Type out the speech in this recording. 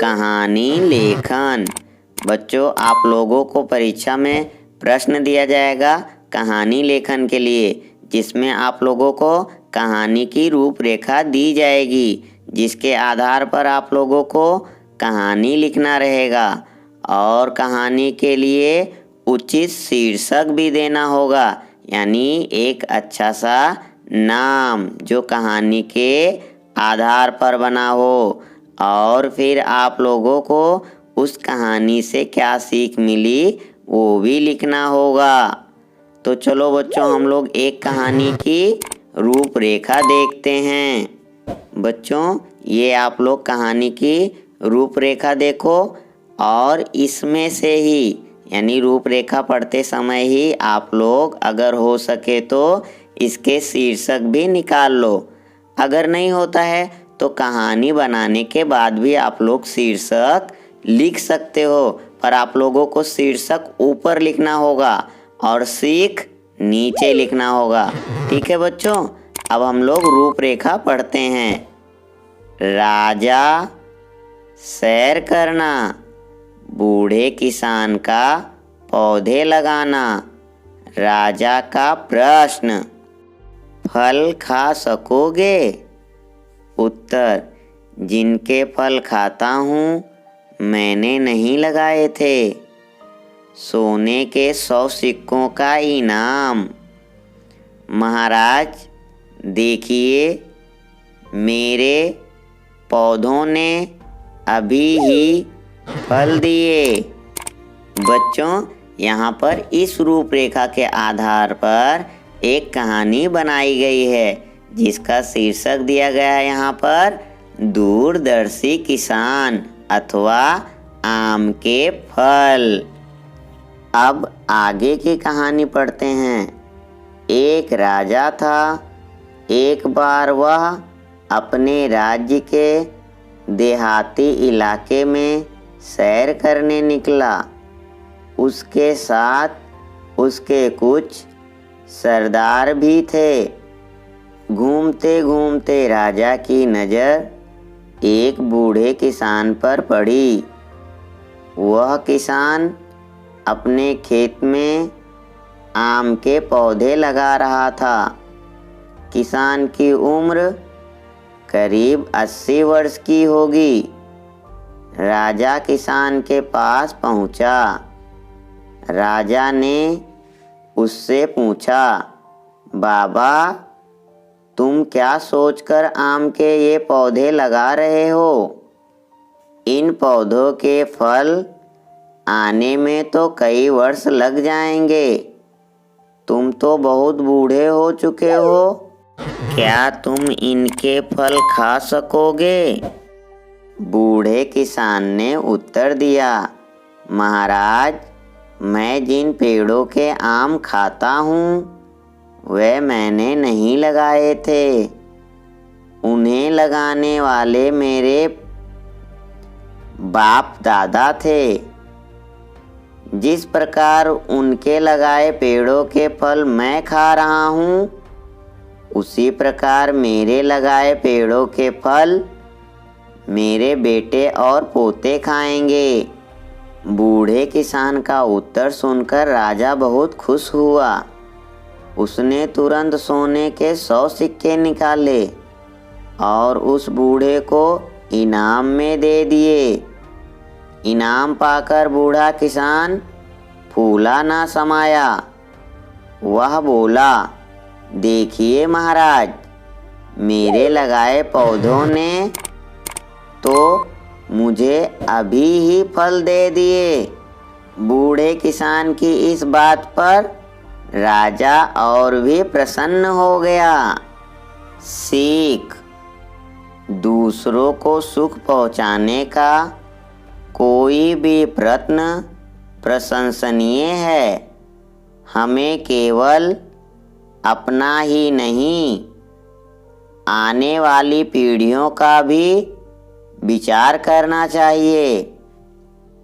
कहानी लेखन। बच्चों, आप लोगों को परीक्षा में प्रश्न दिया जाएगा कहानी लेखन के लिए, जिसमें आप लोगों को कहानी की रूपरेखा दी जाएगी, जिसके आधार पर आप लोगों को कहानी लिखना रहेगा और कहानी के लिए उचित शीर्षक भी देना होगा, यानी एक अच्छा सा नाम जो कहानी के आधार पर बना हो। और फिर आप लोगों को उस कहानी से क्या सीख मिली वो भी लिखना होगा। तो चलो बच्चों, हम लोग एक कहानी की रूपरेखा देखते हैं। बच्चों, ये आप लोग कहानी की रूपरेखा देखो और इसमें से ही यानी रूपरेखा पढ़ते समय ही आप लोग अगर हो सके तो इसके शीर्षक भी निकाल लो। अगर नहीं होता है तो कहानी बनाने के बाद भी आप लोग शीर्षक लिख सकते हो, पर आप लोगों को शीर्षक ऊपर लिखना होगा और सीख नीचे लिखना होगा। ठीक है बच्चों, अब हम लोग रूपरेखा पढ़ते हैं। राजा सैर करना, बूढ़े किसान का पौधे लगाना, राजा का प्रश्न, फल खा सकोगे? उत्तर, जिनके फल खाता हूँ मैंने नहीं लगाए थे। सोने के 100 सिक्कों का इनाम। महाराज देखिए, मेरे पौधों ने अभी ही फल दिए। बच्चों, यहाँ पर इस रूपरेखा के आधार पर एक कहानी बनाई गई है, जिसका शीर्षक दिया गया है यहाँ पर दूरदर्शी किसान अथवा आम के फल। अब आगे की कहानी पढ़ते हैं। एक राजा था। एक बार वह अपने राज्य के देहाती इलाके में सैर करने निकला। उसके साथ उसके कुछ सरदार भी थे। घूमते घूमते राजा की नज़र एक बूढ़े किसान पर पड़ी। वह किसान अपने खेत में आम के पौधे लगा रहा था। किसान की उम्र करीब 80 वर्ष की होगी। राजा किसान के पास पहुंचा। राजा ने उससे पूछा, बाबा, तुम क्या सोचकर आम के ये पौधे लगा रहे हो? इन पौधों के फल आने में तो कई वर्ष लग जाएंगे। तुम तो बहुत बूढ़े हो चुके हो। क्या तुम इनके फल खा सकोगे? बूढ़े किसान ने उत्तर दिया, महाराज, मैं जिन पेड़ों के आम खाता हूँ वे मैंने नहीं लगाए थे। उन्हें लगाने वाले मेरे बाप दादा थे। जिस प्रकार उनके लगाए पेड़ों के फल मैं खा रहा हूँ, उसी प्रकार मेरे लगाए पेड़ों के फल मेरे बेटे और पोते खाएंगे। बूढ़े किसान का उत्तर सुनकर राजा बहुत खुश हुआ। उसने तुरंत सोने के 100 सिक्के निकाले और उस बूढ़े को इनाम में दे दिए। इनाम पाकर बूढ़ा किसान फूला ना समाया। वह बोला, देखिए महाराज, मेरे लगाए पौधों ने तो मुझे अभी ही फल दे दिए। बूढ़े किसान की इस बात पर राजा और भी प्रसन्न हो गया। सीख, दूसरों को सुख पहुंचाने का कोई भी प्रयत्न प्रशंसनीय है। हमें केवल अपना ही नहीं, आने वाली पीढ़ियों का भी विचार करना चाहिए।